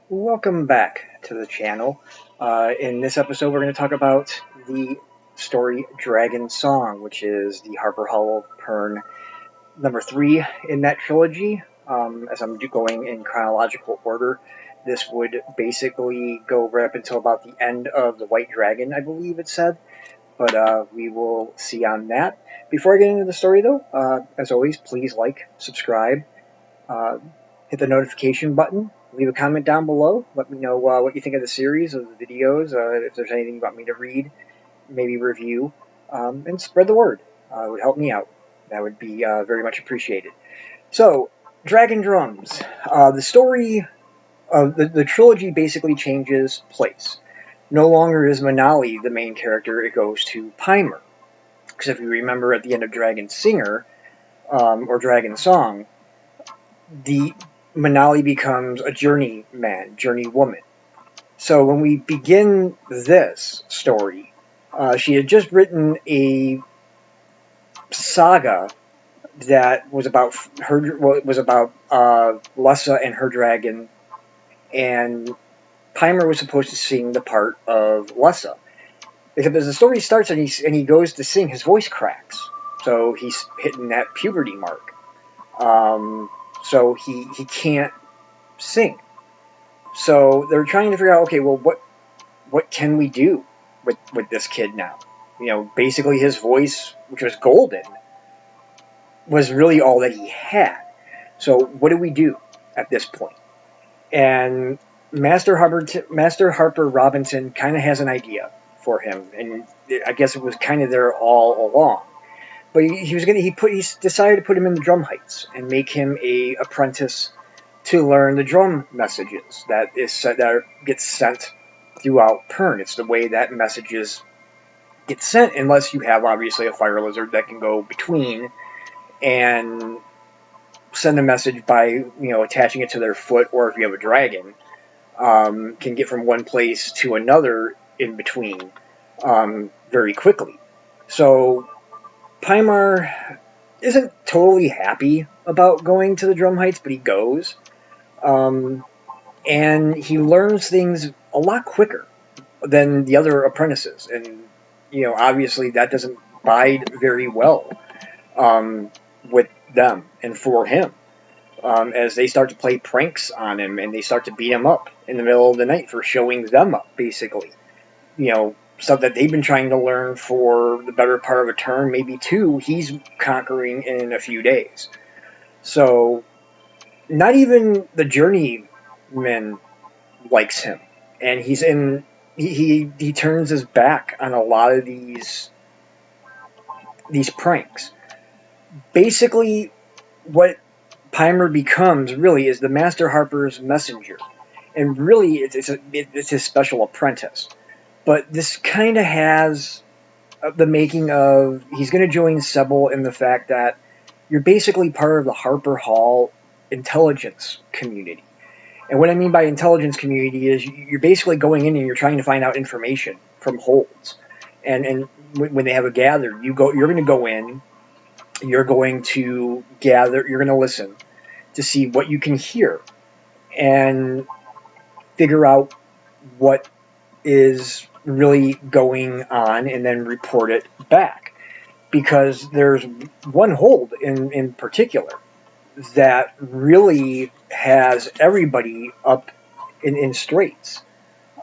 Welcome back to the channel. In this episode, we're going to talk about the story Dragon Song, which is the Harper Hall Pern number 3 in that trilogy. As I'm going in chronological order, this would basically go right up until about the end of the White Dragon, I believe it said. But we will see on that. Before I get into the story, though, as always, please like, subscribe, uh, hit the notification button, leave a comment down below. Let me know what you think of the series, of the videos, if there's anything you want me to read, maybe review, and spread the word. It would help me out. That would be very much appreciated. So, Dragondrums. The story of the trilogy basically changes place. No longer is Manali the main character, it goes to Pimer. Because if you remember at the end of Dragon Singer, or Dragon Song, the Manali becomes a journeyman, journeywoman. So when we begin this story, she had just written a saga that was about Lessa and her dragon, and Pimer was supposed to sing the part of Lessa. Because as the story starts and he goes to sing, his voice cracks. So he's hitting that puberty mark. So he can't sing. So they're trying to figure out, okay, well, what can we do with this kid now? You know, basically his voice, which was golden, was really all that he had. So what do we do at this point? And Master Harper Robinson kind of has an idea for him, and I guess it was kind of there all along. But he decided to put him in the drum heights and make him a apprentice to learn the drum messages that gets sent throughout Pern. It's the way that messages get sent, unless you have obviously a fire lizard that can go between and send a message by attaching it to their foot, or if you have a dragon, can get from one place to another in between very quickly. So Pymar isn't totally happy about going to the drum heights, but he goes. And he learns things a lot quicker than the other apprentices. And, obviously that doesn't bide very well with them and for him. As they start to play pranks on him and they start to beat him up in the middle of the night for showing them up, basically. Stuff that they've been trying to learn for the better part of a term, maybe two, he's conquering in a few days. So, not even the journeyman likes him, and he turns his back on a lot of these pranks. Basically, what Pimer becomes really is the Master Harper's messenger, and really it's his special apprentice. But this kind of has the making of he's going to join Sebel in the fact that you're basically part of the Harper Hall intelligence community. And what I mean by intelligence community is you're basically going in and you're trying to find out information from holds. And when they have a gather, you're going to go in, you're going to gather, you're going to listen to see what you can hear and figure out what is really going on and then report it back. Because there's one hold in particular that really has everybody up in straits.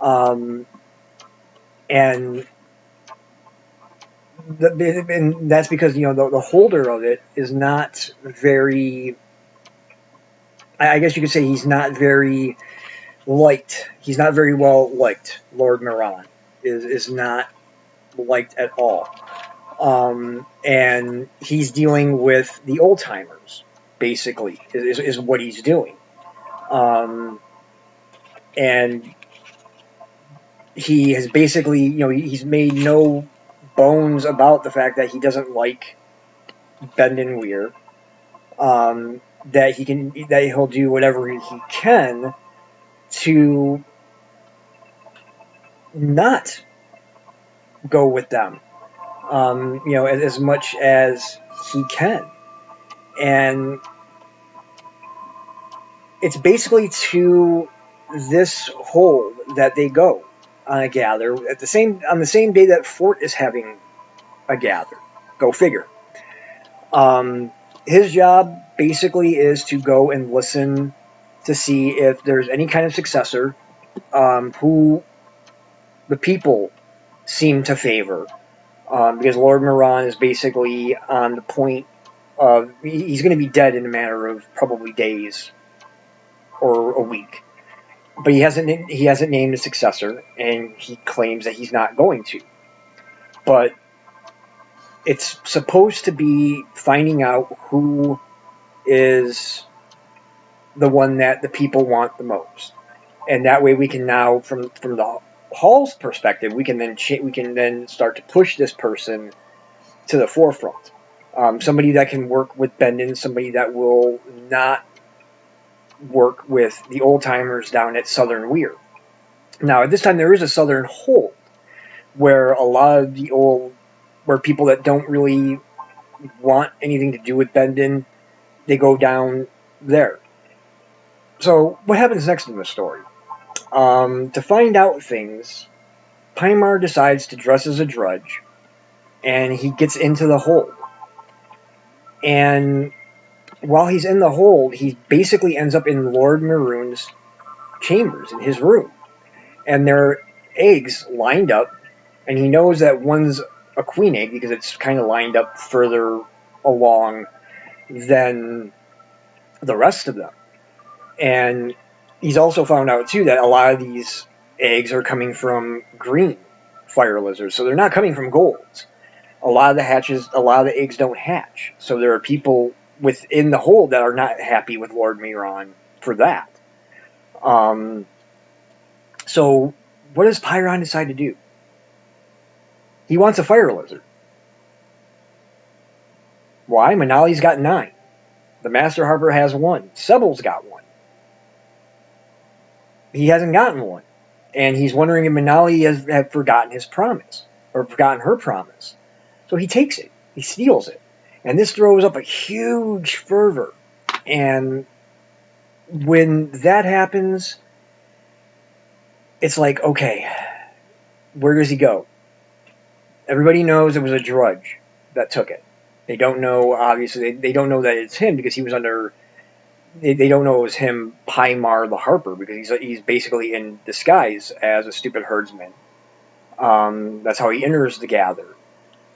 And that's because the holder of it is not very, I guess you could say he's not very liked. He's not very well liked. Lord Miran is not liked at all. And he's dealing with the old timers, basically, is what he's doing. And he has basically, he's made no bones about the fact that he doesn't like Bendon Weir. That he'll do whatever he can to not go with them, as much as he can. And it's basically to this hold that they go on a gather on the same day that Fort is having a gather. Go figure. His job basically is to go and listen to see if there's any kind of successor who the people seem to favor. Because Lord Moran is basically on the point of he's going to be dead in a matter of probably days or a week. But he hasn't named a successor, and he claims that he's not going to. But it's supposed to be finding out who is the one that the people want the most, and that way we can now, from the Hall's perspective, we can then start to push this person to the forefront. Somebody that can work with Bendon, somebody that will not work with the old timers down at Southern Weir. Now, at this time, there is a Southern Hold where a lot of where people that don't really want anything to do with Bendon, they go down there. So, what happens next in the story? To find out things, Pymar decides to dress as a drudge, and he gets into the hold. And while he's in the hold, he basically ends up in Lord Maroon's chambers, in his room. And there are eggs lined up, and he knows that one's a queen egg because it's kind of lined up further along than the rest of them. And he's also found out, too, that a lot of these eggs are coming from green fire lizards, so they're not coming from golds. A lot of the eggs don't hatch. So there are people within the hold that are not happy with Lord Miron for that. So what does Pyron decide to do? He wants a fire lizard. Why? Manali's got 9. The Master Harper has 1. Sebel's got 1. He hasn't gotten one. And he's wondering if Manali has forgotten his promise, or forgotten her promise. So he takes it. He steals it. And this throws up a huge fervor. And when that happens, it's like, okay, where does he go? Everybody knows it was a drudge that took it. They don't know, obviously, they don't know that it's him because he was under... They don't know it was him, Pymar the Harper, because he's basically in disguise as a stupid herdsman. That's how he enters the gather.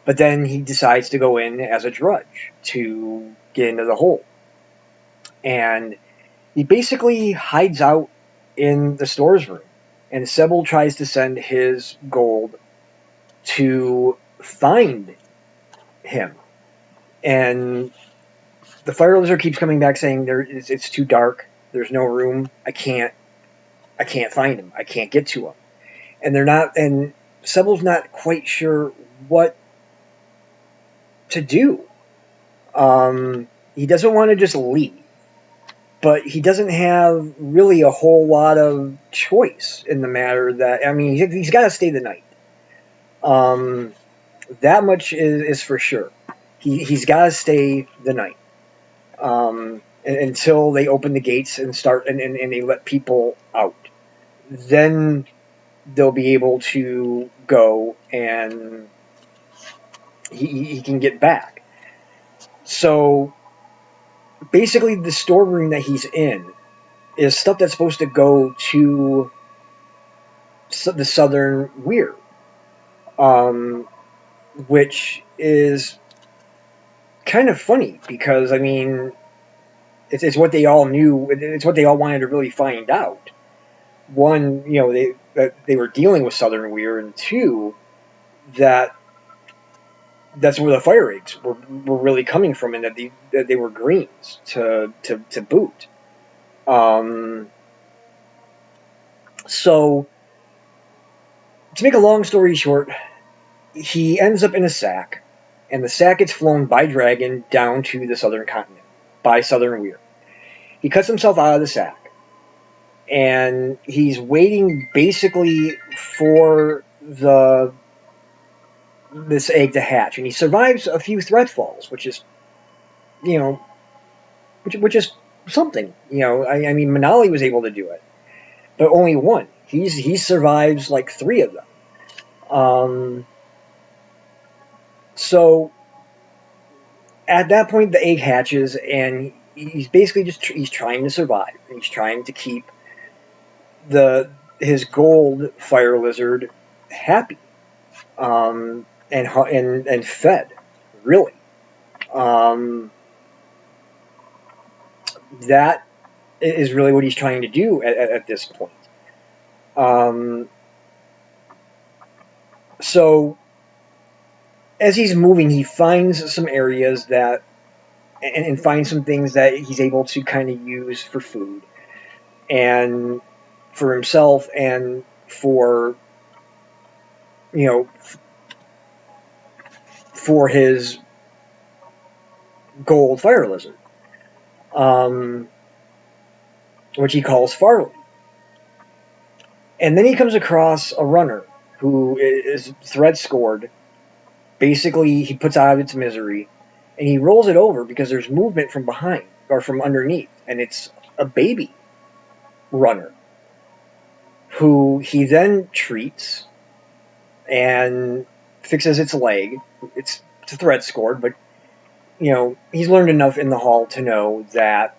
But then he decides to go in as a drudge to get into the hole. And he basically hides out in the stores room. And Sebel tries to send his gold to find him. And the fire lizard keeps coming back saying it's too dark. There's no room. I can't find him. I can't get to him. And Sebel's not quite sure what to do. He doesn't want to just leave, but he doesn't have really a whole lot of choice in the matter that, I mean, he's got to stay the night. That much is for sure. He's got to stay the night. Until they open the gates and start and they let people out. Then they'll be able to go and he can get back. So basically the storeroom that he's in is stuff that's supposed to go to the Southern Weir, which is kind of funny because, I mean, it's what they all knew. It's what they all wanted to really find out. One, that they were dealing with Southern Weir, and 2, that's where the fire eggs were really coming from, and that they were greens to boot. So, to make a long story short, he ends up in a sack, and the sack gets flown by dragon down to the southern continent, by Southern Weir. He cuts himself out of the sack, and he's waiting basically for this egg to hatch, and he survives a few threat falls, which is, which is something. I mean, Manali was able to do it, but only one. He survives like 3 of them. So at that point, the egg hatches, and he's basically he's trying to survive. He's trying to keep his gold fire lizard happy, and fed, really. Um, that is really what he's trying to do at this point. Um, so as he's moving, he finds some areas that and finds some things that he's able to kind of use for food and for himself and for you know for his gold fire lizard, um, which he calls Farley. And then he comes across a runner who is thread scored. Basically, he puts out of its misery, and he rolls it over because there's movement from behind or from underneath, and it's a baby runner who he then treats and fixes its leg. It's a thread scored, but he's learned enough in the hall to know that,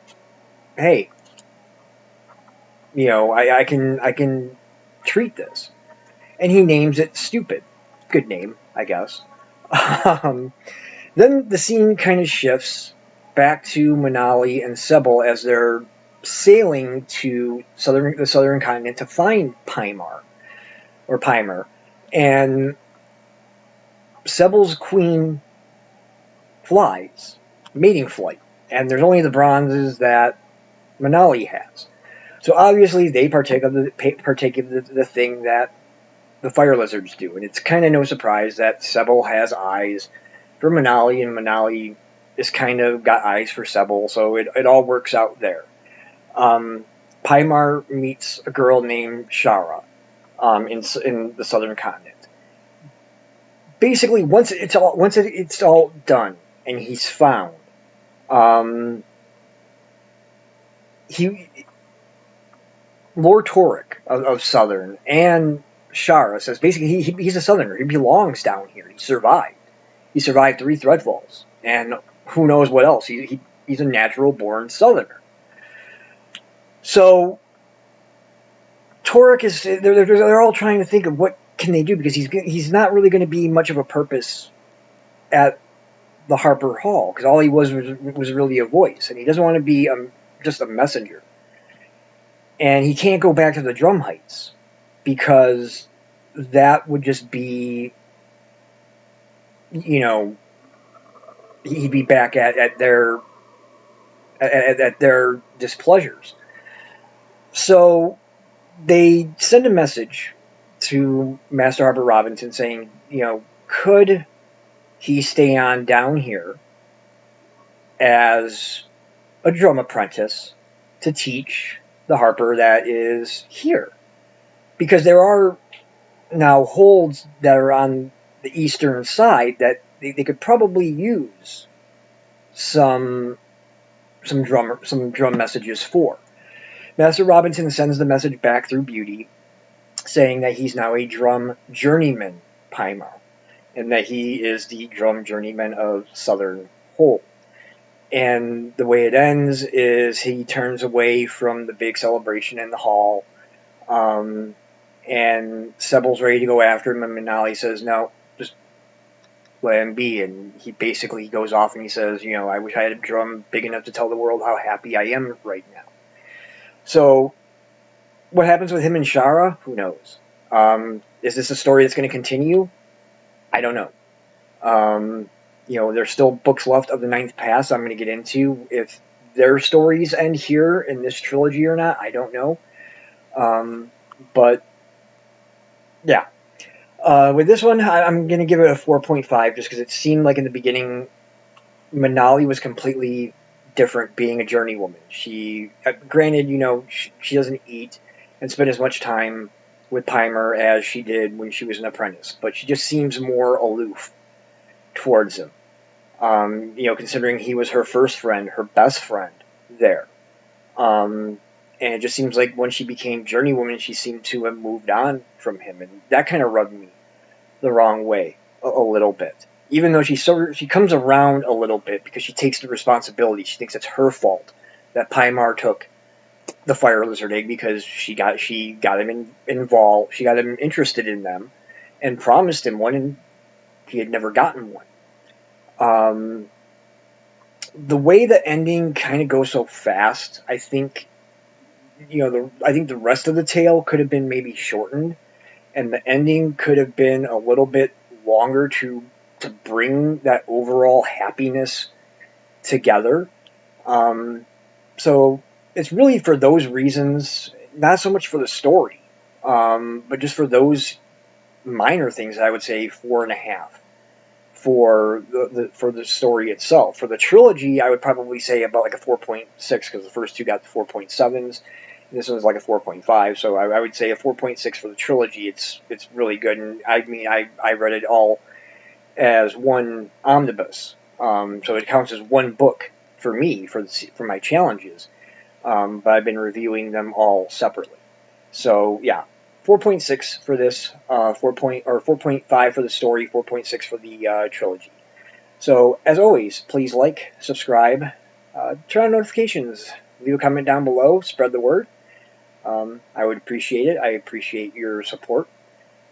hey, I can treat this, and he names it Stupid. Good name, I guess. Um, then the scene kind of shifts back to Manali and Sebel as they're sailing to the southern continent to find Pymer, and Sebel's queen flies, mating flight, and there's only the bronzes that Manali has. So obviously they partake of the thing that the fire lizards do, and it's kind of no surprise that Sebel has eyes for Manali, and Manali is kind of got eyes for Sebel, so it all works out there. Pymar meets a girl named Shara in the southern continent. Basically, once it's all done and he's found, um, he Lord Torek of Southern and Shara says basically he's a Southerner. He belongs down here. He survived. He survived 3 Threadfalls, and who knows what else. He's a natural-born Southerner. So Torek is they're all trying to think of what can they do, because he's not really going to be much of a purpose at the Harper Hall, because all he was really a voice, and he doesn't want to be just a messenger. And he can't go back to the Drum Heights because that would just be, he'd be back at their displeasures. So they send a message to Master Harper Robinson saying, could he stay on down here as a drum apprentice to teach the Harper that is here? Because there are now holds that are on the eastern side that they could probably use some drum messages for. Master Robinson sends the message back through Beauty, saying that he's now a drum journeyman Pymar, and that he is the drum journeyman of Southern Hold. And the way it ends is he turns away from the big celebration in the hall, and Sebel's ready to go after him, and Manali says, no, just let him be. And he basically goes off and he says, I wish I had a drum big enough to tell the world how happy I am right now. So what happens with him and Shara? Who knows? Is this a story that's going to continue? I don't know. There's still books left of the Ninth Pass I'm going to get into. If their stories end here in this trilogy or not, I don't know. But yeah. With this one, I'm going to give it a 4.5 just because it seemed like in the beginning Manali was completely different being a journeywoman. She, granted, she doesn't eat and spend as much time with Pymar as she did when she was an apprentice, but she just seems more aloof towards him. Considering he was her first friend, her best friend there. And it just seems like when she became Journeywoman, she seemed to have moved on from him, and that kind of rubbed me the wrong way a little bit. Even though she comes around a little bit because she takes the responsibility. She thinks it's her fault that Paimar took the fire lizard egg because she got him involved. She got him interested in them, and promised him one, and he had never gotten one. The way the ending kind of goes so fast, I think, I think the rest of the tale could have been maybe shortened, and the ending could have been a little bit longer to bring that overall happiness together. So it's really for those reasons, not so much for the story, but just for those minor things. I would say 4.5 for the story itself. For the trilogy, I would probably say about like a 4.6 because the first two got the 4.7s. This one's like a 4.5, so I would say a 4.6 for the trilogy. It's really good, and I mean I read it all as one omnibus, so it counts as one book for me for my challenges. But I've been reviewing them all separately. So yeah, 4.6 for this, 4.5 for the story, 4.6 for the trilogy. So as always, please like, subscribe, turn on notifications, leave a comment down below, spread the word. I would appreciate it. I appreciate your support.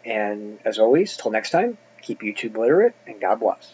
And as always, till next time, keep YouTube literate, and God bless.